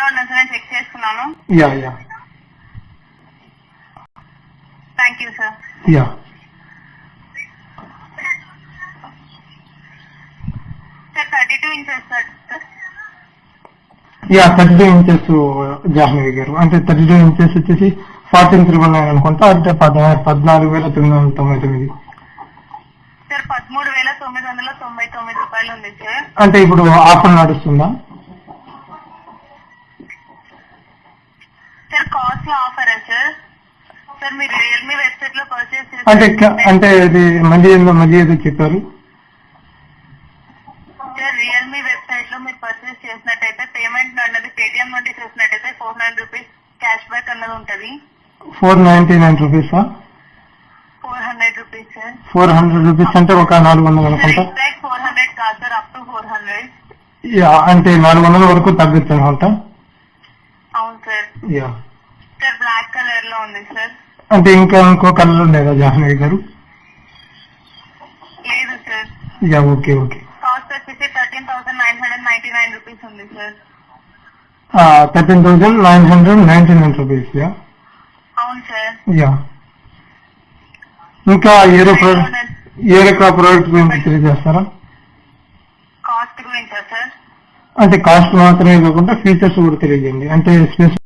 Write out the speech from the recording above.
గా ఉన్నా సార్, నేను చెక్ చేసుకున్నాను. Yeah yeah thank you sir. Yeah sir 32 inches sir. Yeah 32 inches Jahnavi గారు. అంటే 32 ఇంచెస్ వచ్చేసి 14,999 అనుకుంటా. అంటే 14,999. సార్ 13,999 రూపాయలు ఉంది సార్. అంటే ఇప్పుడు ఆఫర్ నడుస్తుందా సార్? కాస్ట్ ఆఫరా సార్? సార్ మీరు రియల్మీ వెబ్సైట్ లో పర్చేస్ అంటే ఇది మళ్ళీ ఏదో చెప్పారు సార్. రియల్మీ వెబ్సైట్ లో మీరు పర్చేస్ చేసినట్టయితే పేమెంట్ అన్నది పేటిఎం నుండి చేసినట్టయితే 400 రూపీస్ క్యాష్ బ్యాక్ అన్నది ఉంటది. 499 రూపీసా? 400 రూపీస్ సార్. 400 రూపీస్ అంటే ఒక 400 అనుకుంటా. 400 కాదు సార్, అప్ టు 400. యా అంటే 400 వరకు తగ్గచ్చు అనుకుంటా. అవును sir. Yeah sir black colour లో ఉంది సార్. అంటే ఇంకో కలర్ లేదా జాహ్నవి గారు? లేదు sir. Yeah okay okay. Cost వచ్చేసి 13,999 రూపీస్ ఉంది సార్. 13,999 రూపీస్. యా అవును సార్. యా ఇంకా ఏ ప్రోడక్ట్ గురించి తెలియజేస్తారా? కాస్ట్ గురించా సార్? అంటే కాస్ట్ మాత్రమే కాకుండా ఫీచర్స్ కూడా తెలియజేయండి. అంటే